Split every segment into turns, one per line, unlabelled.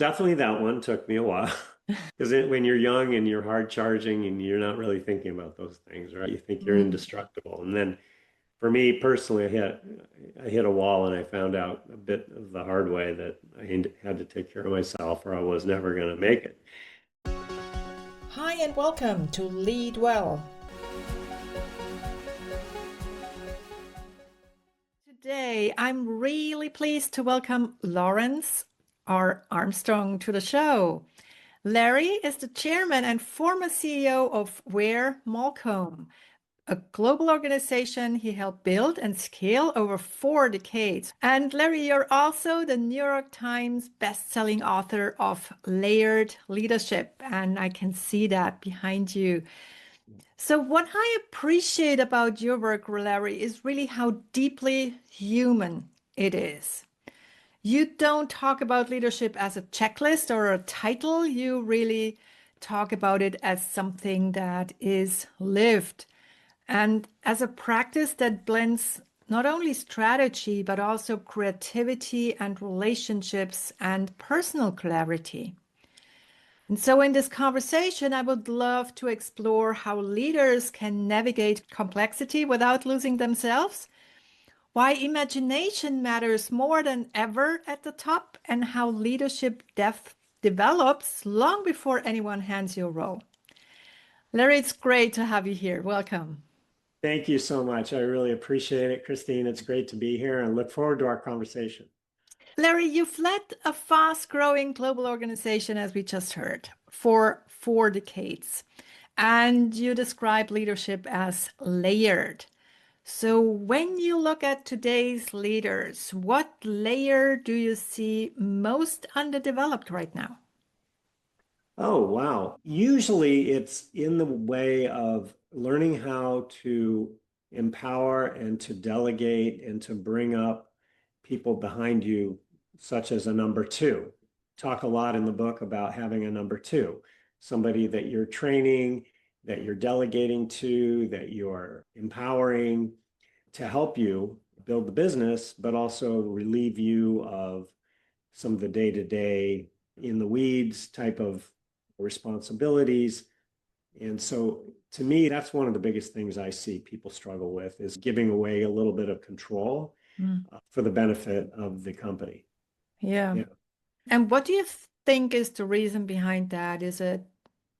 Definitely that one took me a while because when you're young and you're hard charging and you're not really thinking about those things, right? You think you're
Mm.
indestructible. And then for me personally, I hit a wall and I found out a bit of the hard way that I had to take care of myself or I was never going to make it.
Hi, and welcome to Lead Well. Today, I'm really pleased to welcome Lawrence R. Armstrong to the show. Larry is the chairman and former CEO of Ware Malcomb, a global organization he helped build and scale over 4 decades. And Larry, you're also the New York Times best-selling author of Layered Leadership, and I can see that behind you. So, what I appreciate about your work, Larry, is really how deeply human it is. You don't talk about leadership as a checklist or a title. You really talk about it as something that is lived and as a practice that blends not only strategy, but also creativity and relationships and personal clarity. And so, in this conversation, I would love to explore how leaders can navigate complexity without losing themselves, why imagination matters more than ever at the top, and how leadership depth develops long before anyone hands you a role. Larry, it's great to have you here. Welcome.
Thank you so much. I really appreciate it, Christine. It's great to be here and look forward to our conversation.
Larry, you've led a fast-growing global organization, as we just heard, for 4 decades. And you describe leadership as layered. So, when you look at today's leaders, what layer do you see most underdeveloped right now?
Oh, wow. Usually it's in the way of learning how to empower and to delegate and to bring up people behind you, such as a number two. Talk a lot in the book about having a number two, somebody that you're training, that you're delegating to, that you're empowering to help you build the business, but also relieve you of some of the day-to-day in the weeds type of responsibilities. And so to me, that's one of the biggest things I see people struggle with is giving away a little bit of control
Mm,
for the benefit of the company.
yeah.
Yeah.
And what do you think is the reason behind that? Is it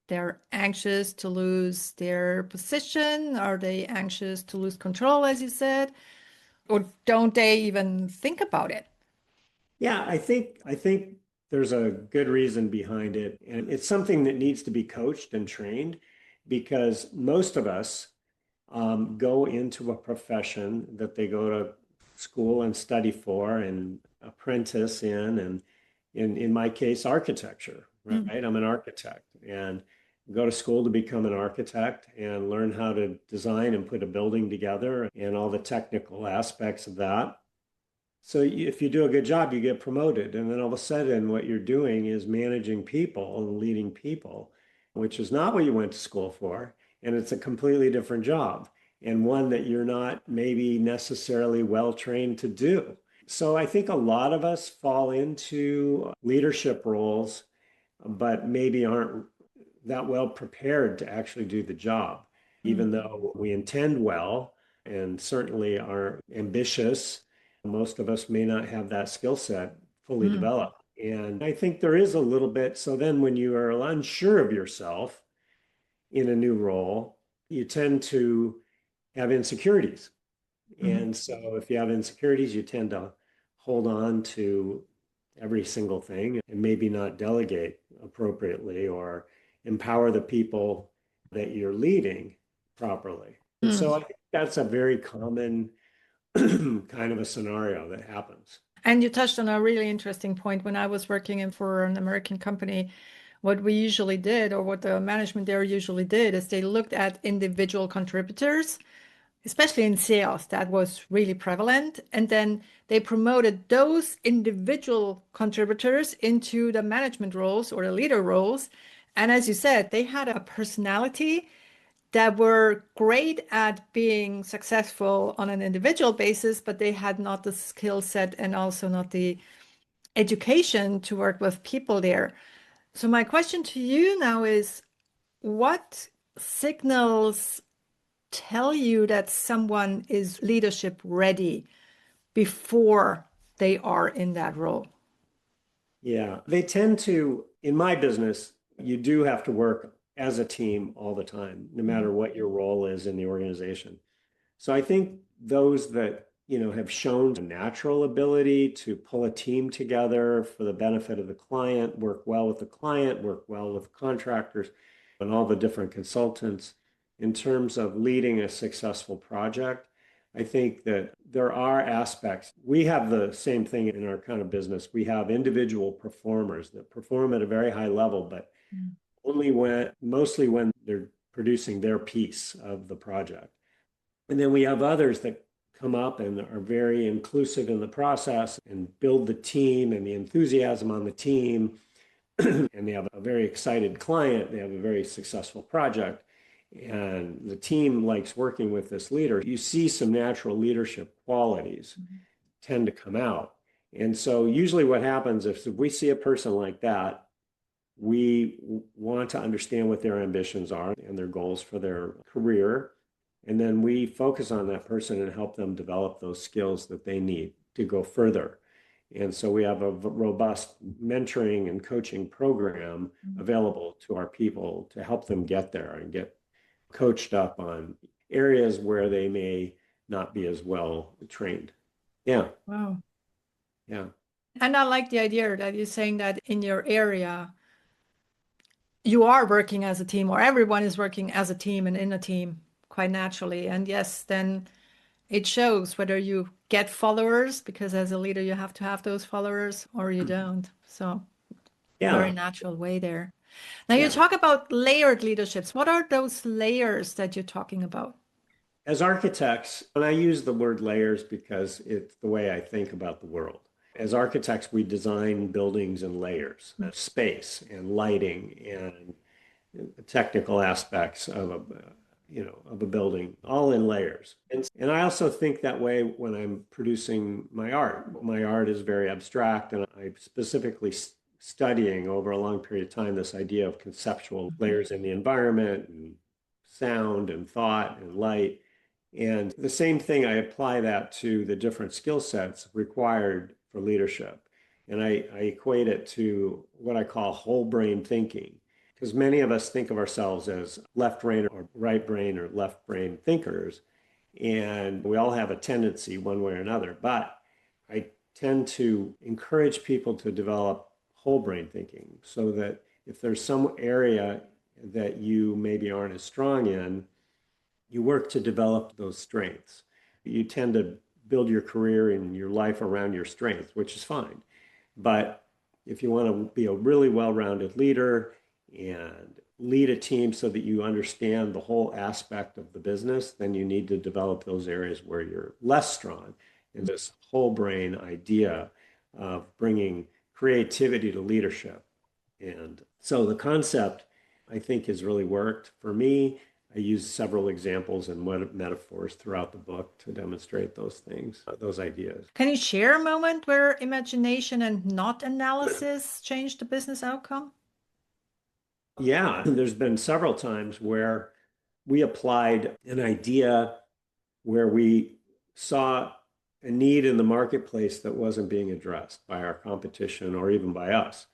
they're anxious to lose their position? Are they anxious to lose control, as you said? Or don't they even think about it?
Yeah, I think there's a good reason behind it. And it's something that needs to be coached and trained because most of us go into a profession that they go to school and study for and apprentice in, and in my case, architecture, right?
Mm,
I'm an architect and go to school to become an architect and learn how to design and put a building together and all the technical aspects of that. So if you do a good job, you get promoted. And then all of a sudden, what you're doing is managing people and leading people, which is not what you went to school for. And it's a completely different job and one that you're not maybe necessarily well trained to do. So I think a lot of us fall into leadership roles, but maybe aren't that well prepared to actually do the job,
mm,
even though we intend well and certainly are ambitious. Most of us may not have that skill set fully
mm.
developed. And I think there is a little bit. So then when you are unsure of yourself in a new role, you tend to have insecurities.
Mhm.
And so if you have insecurities, you tend to hold on to every single thing and maybe not delegate appropriately or empower the people that you're leading properly. And
Mm.
so I think that's a very common kind of a scenario that happens.
And you touched on a really interesting point. When I was working in for an American company, what we usually did, or what the management there usually did, is they looked at individual contributors, especially in sales. That was really prevalent. And then they promoted those individual contributors into the management roles or the leader roles. And as you said, they had a personality that were great at being successful on an individual basis, but they had not the skill set and also not the education to work with people there. So my question to you now is, what signals tell you that someone is leadership ready before they are in that role?
Yeah, they tend to, in my business, you do have to work as a team all the time, no matter what your role is in the organization. So I think those that, have shown a natural ability to pull a team together for the benefit of the client, work well with the client, work well with contractors and all the different consultants in terms of leading a successful project. I think that there are aspects. We have the same thing in our kind of business. We have individual performers that perform at a very high level, but mostly when they're producing their piece of the project. And then we have others that come up and are very inclusive in the process and build the team and the enthusiasm on the team. And they have a very excited client. They have a very successful project. And the team likes working with this leader. You see some natural leadership qualities tend to come out. And so usually what happens if we see a person like that, we want to understand what their ambitions are and their goals for their career. And then we focus on that person and help them develop those skills that they need to go further. And so we have a robust mentoring and coaching program available to our people to help them get there and get coached up on areas where they may not be as well trained. Yeah.
Wow.
Yeah.
And I like the idea that you're saying that in your area, you are working as a team, or everyone is working as a team and in a team quite naturally. And yes, then it shows whether you get followers, because as a leader, you have to have those followers, or you don't. So, very
Yeah.
natural way there. Now, you
Yeah.
talk about layered leaderships. What are those layers that you're talking about?
As architects, and I use the word layers because it's the way I think about the world. As architects, we design buildings in layers, space and lighting and technical aspects of a building, all in layers. And I also think that way when I'm producing my art. My art is very abstract, and I'm specifically studying over a long period of time this idea of conceptual layers in the environment and sound and thought and light. And the same thing, I apply that to the different skill sets required for leadership. And I equate it to what I call whole brain thinking, because many of us think of ourselves as left brain or right brain or left brain thinkers. And we all have a tendency one way or another. But I tend to encourage people to develop whole brain thinking so that if there's some area that you maybe aren't as strong in, you work to develop those strengths. You tend to build your career and your life around your strengths, which is fine. But if you want to be a really well-rounded leader and lead a team so that you understand the whole aspect of the business, then you need to develop those areas where you're less strong. And this whole brain idea of bringing creativity to leadership. And so the concept, I think, has really worked for me. I use several examples and metaphors throughout the book to demonstrate those things, those ideas.
Can you share a moment where imagination and not analysis changed the business outcome?
Yeah, there's been several times where we applied an idea where we saw a need in the marketplace that wasn't being addressed by our competition or even by us,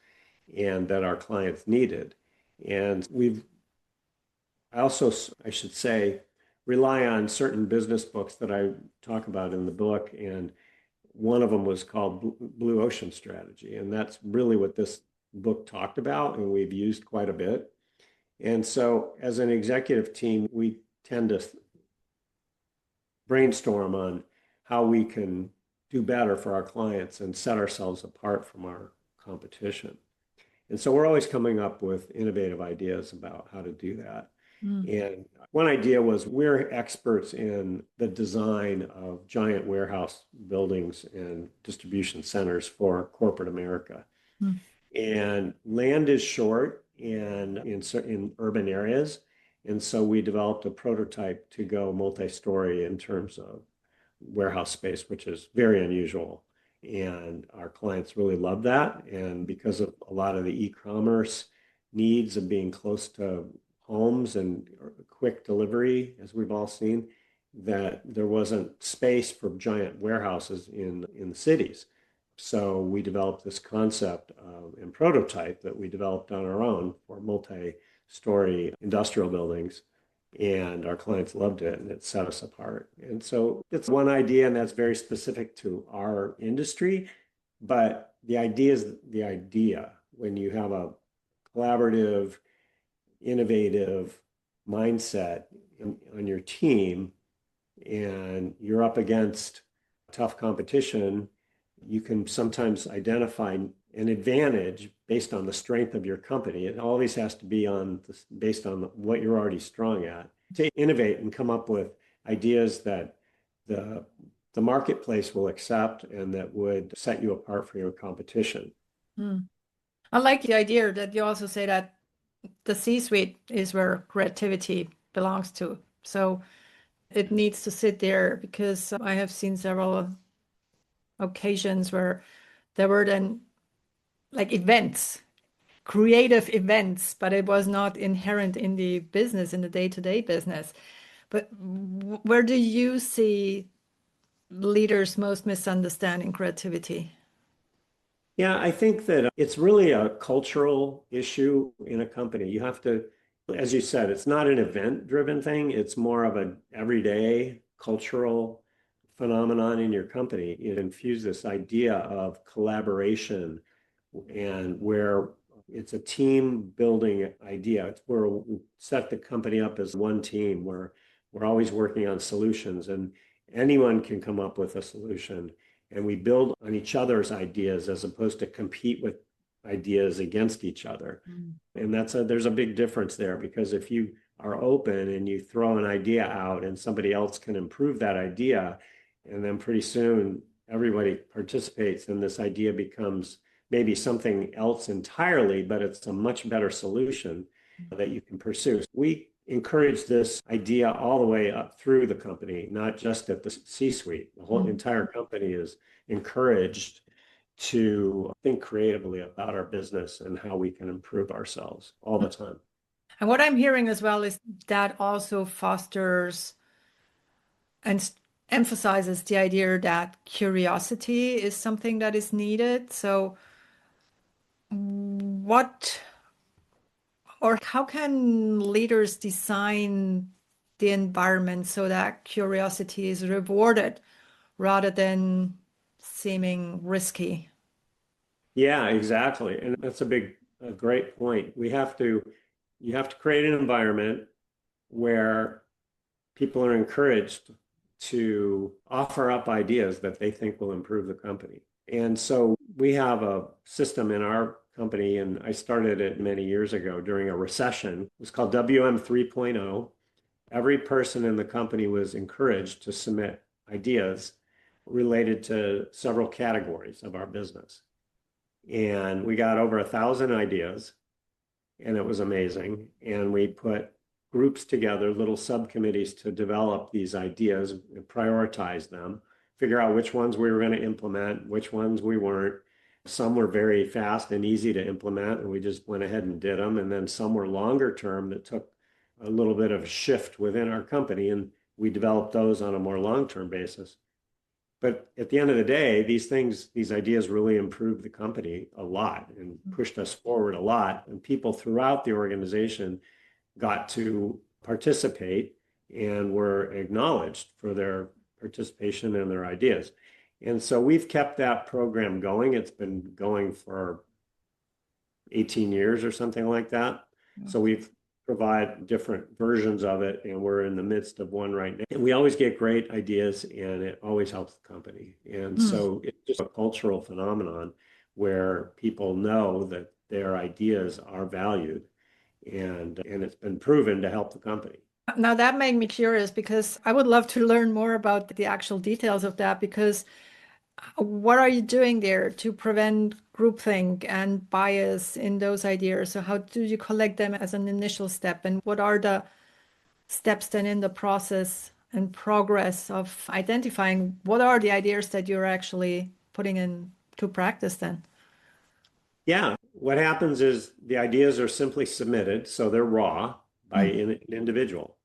and that our clients needed. And I also, I should say, rely on certain business books that I talk about in the book. And one of them was called Blue Ocean Strategy. And that's really what this book talked about, and we've used quite a bit. And so as an executive team, we tend to brainstorm on how we can do better for our clients and set ourselves apart from our competition. And so we're always coming up with innovative ideas about how to do that.
Mm,
And one idea was we're experts in the design of giant warehouse buildings and distribution centers for corporate America.
mm,
And land is short in urban areas. And so we developed a prototype to go multi-story in terms of warehouse space, which is very unusual And our clients really love that. And because of a lot of the e-commerce needs of being close to homes and quick delivery, as we've all seen, that there wasn't space for giant warehouses in the cities. So we developed this concept and prototype that we developed on our own for multi-story industrial buildings. And our clients loved it and it set us apart. And so it's one idea, and that's very specific to our industry. But the idea is the idea when you have a collaborative, innovative mindset on your team and you're up against tough competition, you can sometimes identify an advantage based on the strength of your company. It always has to be based on what you're already strong at. To innovate and come up with ideas that the the marketplace will accept and that would set you apart from your competition.
Mm. I like the idea that you also say that the C-suite is where creativity belongs to. So it needs to sit there because I have seen several occasions where there were then like events, creative events, but it was not inherent in the business, in the day-to-day business. But where do you see leaders most misunderstanding creativity?
Yeah, I think that it's really a cultural issue in a company. You have to, as you said, it's not an event-driven thing. It's more of an everyday cultural phenomenon in your company. It infused this idea of collaboration and where it's a team building idea. It's where we set the company up as one team where we're always working on solutions and anyone can come up with a solution and we build on each other's ideas as opposed to compete with ideas against each other.
Mm.
And there's a big difference there because if you are open and you throw an idea out and somebody else can improve that idea, and then pretty soon everybody participates and this idea becomes maybe something else entirely, but it's a much better solution that you can pursue. We encourage this idea all the way up through the company, not just at the C-suite. The whole
Mm.
entire company is encouraged to think creatively about our business and how we can improve ourselves all the time.
And what I'm hearing as well is that also fosters and emphasizes the idea that curiosity is something that is needed. So, what or how can leaders design the environment so that curiosity is rewarded rather than seeming risky?
Yeah, exactly. And that's a great point. You have to create an environment where people are encouraged to offer up ideas that they think will improve the company. And so we have a system in our company, and I started it many years ago during a recession. It was called WM 3.0. Every person in the company was encouraged to submit ideas related to several categories of our business. And we got over 1,000 ideas, and it was amazing. And we put groups together, little subcommittees to develop these ideas, prioritize them, figure out which ones we were going to implement, which ones we weren't. Some were very fast and easy to implement, and we just went ahead and did them. And then some were longer term that took a little bit of a shift within our company, and we developed those on a more long-term basis. But at the end of the day, these ideas really improved the company a lot and pushed us forward a lot. And people throughout the organization got to participate and were acknowledged for their participation and their ideas. And so we've kept that program going. It's been going for 18 years or something like that. So we've provide different versions of it, and we're in the midst of one right now. And we always get great ideas, and it always helps the company. And
Mm.
so it's just a cultural phenomenon where people know that their ideas are valued, and it's been proven to help the company.
Now that made me curious because I would love to learn more about the actual details of that because what are you doing there to prevent groupthink and bias in those ideas? So how do you collect them as an initial step? And what are the steps then in the process and progress of identifying what are the ideas that you're actually putting into practice then.
Yeah, what happens is the ideas are simply submitted, so they're raw by
Mm,
an individual.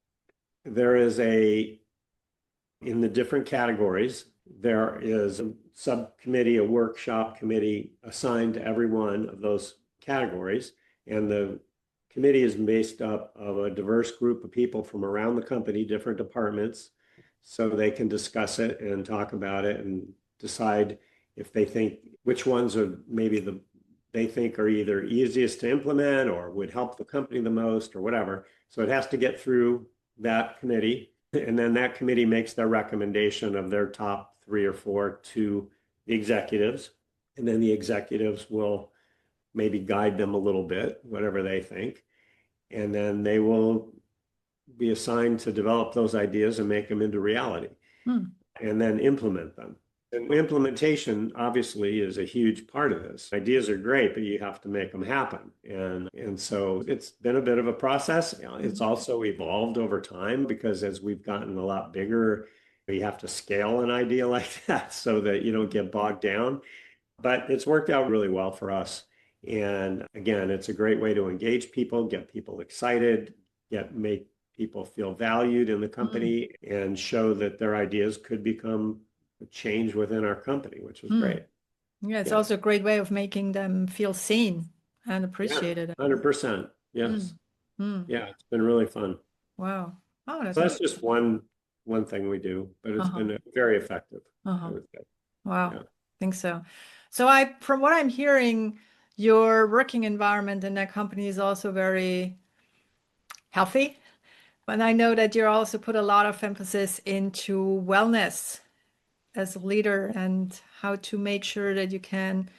There is in the different categories, there is a subcommittee, a workshop committee assigned to every one of those categories. And the committee is based up of a diverse group of people from around the company, different departments, so they can discuss it and talk about it and decide if they think which ones are maybe they think are either easiest to implement or would help the company the most or whatever. So it has to get through that committee. And then that committee makes their recommendation of their top three or four to the executives. And then the executives will maybe guide them a little bit, whatever they think. And then they will be assigned to develop those ideas and make them into reality
mm,
and then implement them. And implementation obviously is a huge part of this. Ideas are great, but you have to make them happen. And so it's been a bit of a process. It's
mm,
also evolved over time because as we've gotten a lot bigger, you have to scale an idea like that so that you don't get bogged down. But it's worked out really well for us. And again, it's a great way to engage people, get people excited, make people feel valued in the
mm,
company, and show that their ideas could become a change within our company, which is
mm.
great.
Yeah, it's
Yeah.
also a great way of making them feel seen and
Yeah.
appreciated.
100%. Yes.
Mm, mm.
Yeah. It's been really fun.
Wow. Oh, that's
So that's
interesting.
just one thing we do, but it's
Uh-huh.
been very effective, I
Uh-huh.
would say.
Wow.
Yeah.
Think so. So from what I'm hearing, your working environment in that company is also very healthy. And I know that you also put a lot of emphasis into wellness as a leader and how to make sure that you can,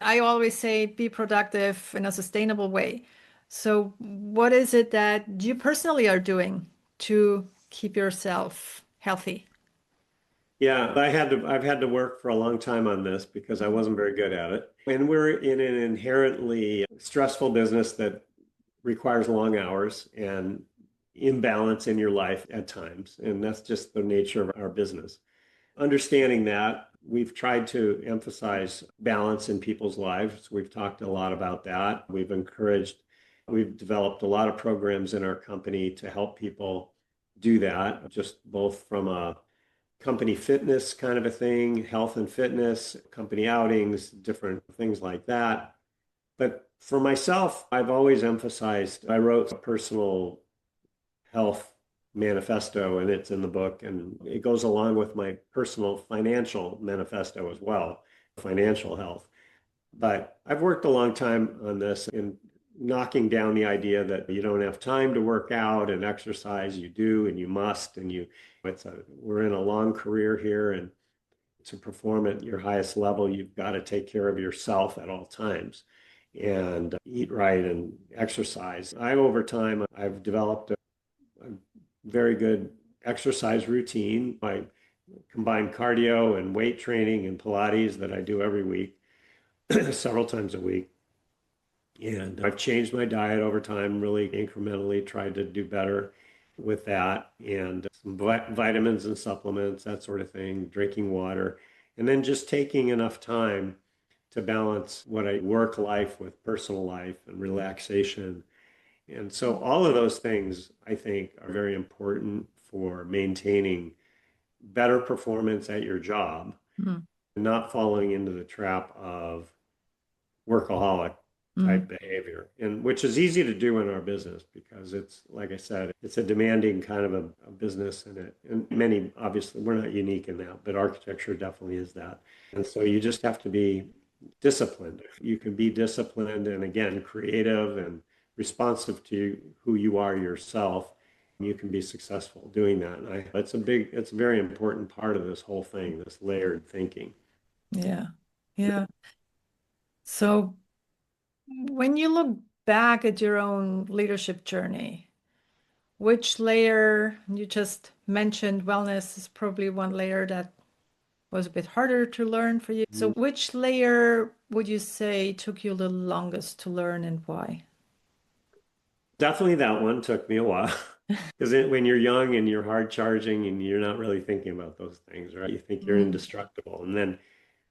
I always say, be productive in a sustainable way. So, what is it that you personally are doing to keep yourself healthy?
Yeah, I've had to work for a long time on this because I wasn't very good at it. And we're in an inherently stressful business that requires long hours and imbalance in your life at times. And that's just the nature of our business. Understanding that, we've tried to emphasize balance in people's lives. We've talked a lot about that. We've developed a lot of programs in our company to help people do that, just both from a company fitness kind of a thing, health and fitness, company outings, different things like that. But for myself, I've always emphasized, I wrote a personal health manifesto and it's in the book and it goes along with my personal financial manifesto as well, financial health. But I've worked a long time on this and knocking down the idea that you don't have time to work out and exercise. You do and you must. We're in a long career here and to perform at your highest level, you've got to take care of yourself at all times and eat right and exercise. Over time, I've developed a very good exercise routine. I combine cardio and weight training and Pilates that I do every week, several times a week. And I've changed my diet over time, really incrementally tried to do better with that and some vitamins and supplements, that sort of thing, drinking water, and then just taking enough time to balance what I work life with personal life and relaxation. And so all of those things I think are very important for maintaining better performance at your job
Mm,
and not falling into the trap of workaholic
mm,
type behavior, and which is easy to do in our business because it's like I said, it's a demanding kind of a business, and many obviously we're not unique in that, but architecture definitely is that. And so you just have to be disciplined. You can be disciplined and again creative and responsive to who you are yourself. You can be successful doing that. It's a very important part of this whole thing, this layered thinking.
yeah. Yeah. So, when you look back at your own leadership journey, which layer, you just mentioned wellness is probably one layer that was a bit harder to learn for you. So, which layer would you say took you the longest to learn and why?
Definitely that one took me a while because when you're young and you're hard charging and you're not really thinking about those things, right? You think you're
Mm,
indestructible. And then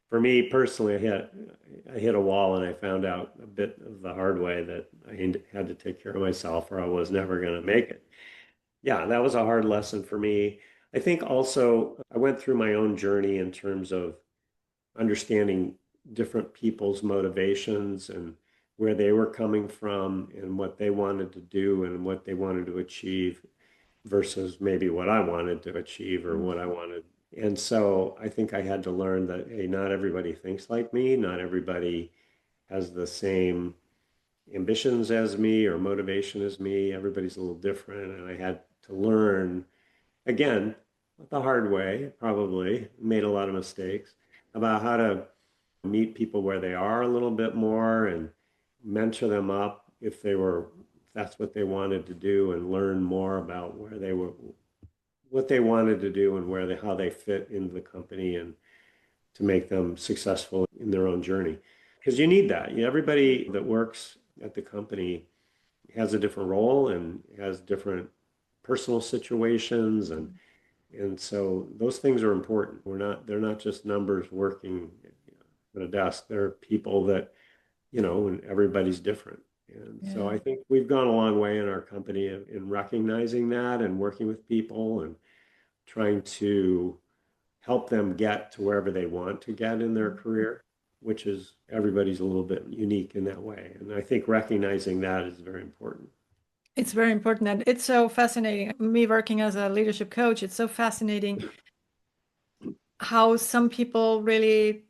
for me personally, I hit a wall and I found out a bit of the hard way that had to take care of myself or I was never going to make it. Yeah, that was a hard lesson for me. I think also I went through my own journey in terms of understanding different people's motivations and where they were coming from and what they wanted to do and what they wanted to achieve versus maybe what I wanted to achieve or what I wanted. And so I think I had to learn that, hey, not everybody thinks like me, not everybody has the same ambitions as me or motivation as me. Everybody's a little different. And I had to learn, again, the hard way, probably made a lot of mistakes about how to meet people where they are a little bit more and mentor them up if that's what they wanted to do and learn more about where they were, what they wanted to do and how they fit into the company and to make them successful in their own journey. Because you need that. Everybody that works at the company has a different role and has different personal situations and so those things are important. They're not just numbers working at a desk. They're people that, and everybody's different. And so
Yeah.
I think we've gone a long way in our company in recognizing that and working with people and trying to help them get to wherever they want to get in their career, which is everybody's a little bit unique in that way. And I think recognizing that is very important.
It's very important and it's so fascinating. Me working as a leadership coach, it's so fascinating how some people really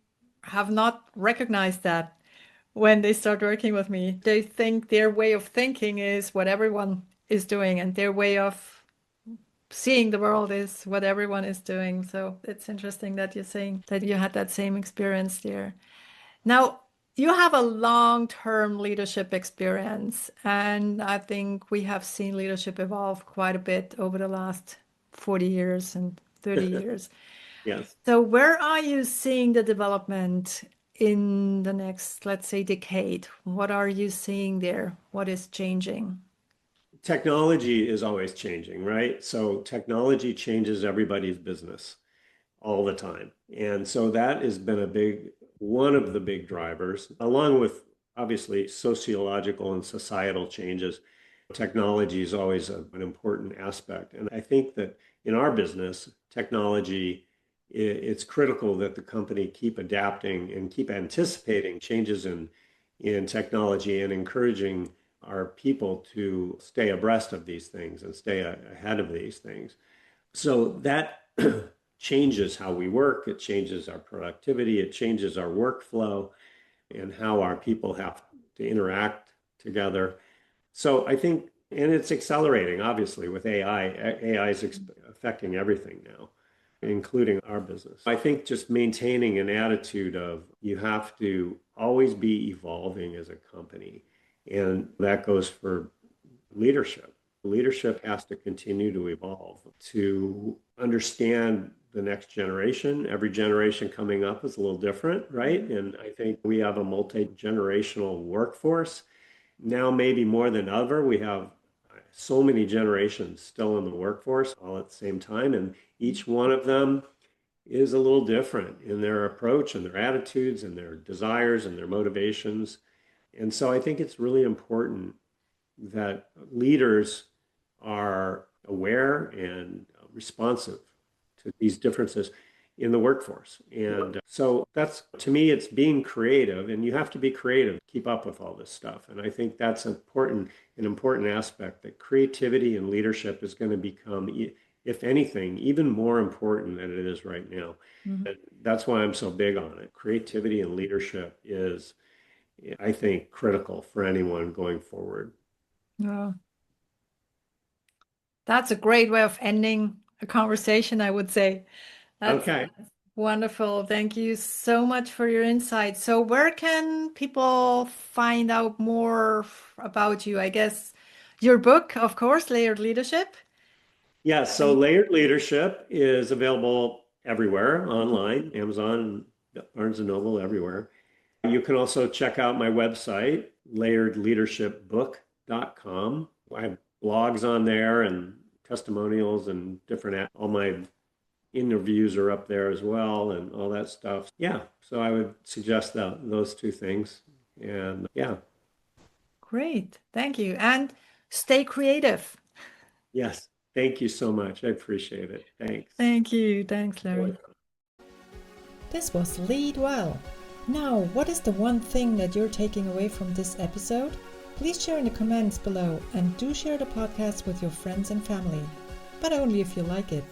have not recognized that when they start working with me. They think their way of thinking is what everyone is doing, and their way of seeing the world is what everyone is doing. So it's interesting that you're saying that you had that same experience there. Now, you have a long-term leadership experience, and I think we have seen leadership evolve quite a bit over the last 40 years and 30 years.
Yes.
So, where are you seeing the development in the next, let's say, decade? What are you seeing there? What is changing?
Technology is always changing, right? So technology changes everybody's business all the time. And so that has been one of the big drivers, along with obviously sociological and societal changes. Technology is always an important aspect. And I think that in our business, technology, it's critical that the company keep adapting and keep anticipating changes in technology and encouraging our people to stay abreast of these things and stay ahead of these things. So that changes how we work, it changes our productivity, it changes our workflow and how our people have to interact together. So I think, and it's accelerating, obviously, with AI. AI is affecting everything now, including our business. I think just maintaining an attitude of you have to always be evolving as a company. And that goes for leadership. Leadership has to continue to evolve to understand the next generation. Every generation coming up is a little different, right? And I think we have a multi-generational workforce. Now, maybe more than ever, we have so many generations still in the workforce all at the same time. And each one of them is a little different in their approach and their attitudes and their desires and their motivations. And so I think it's really important that leaders are aware and responsive to these differences in the workforce. And so that's, to me, it's being creative, and you have to be creative to keep up with all this stuff. And I think that's an important aspect that creativity and leadership is going to become, if anything, even more important than it is right now.
Mhm.
And that's why I'm so big on it. Creativity and leadership is, I think, critical for anyone going forward.
Yeah. That's a great way of ending a conversation, I would say.
Okay.
That's wonderful. Thank you so much for your insight. So, where can people find out more about you? I guess your book, of course, Layered Leadership.
Yeah, so Layered Leadership is available everywhere online, Amazon, Barnes and Noble, everywhere. You can also check out my website, layeredleadershipbook.com. I have blogs on there and testimonials and all my interviews are up there as well and all that stuff. Yeah, so I would suggest those two things. And yeah,
Great. Thank you. And stay creative.
yes, thank you so much. I appreciate it. Thanks.
Thank you. Thanks,
Really
Larry.
fun.
This was Lead Well. Now, what is the one thing that you're taking away from this episode? Please share in the comments below and do share the podcast with your friends and family, but only if you like it.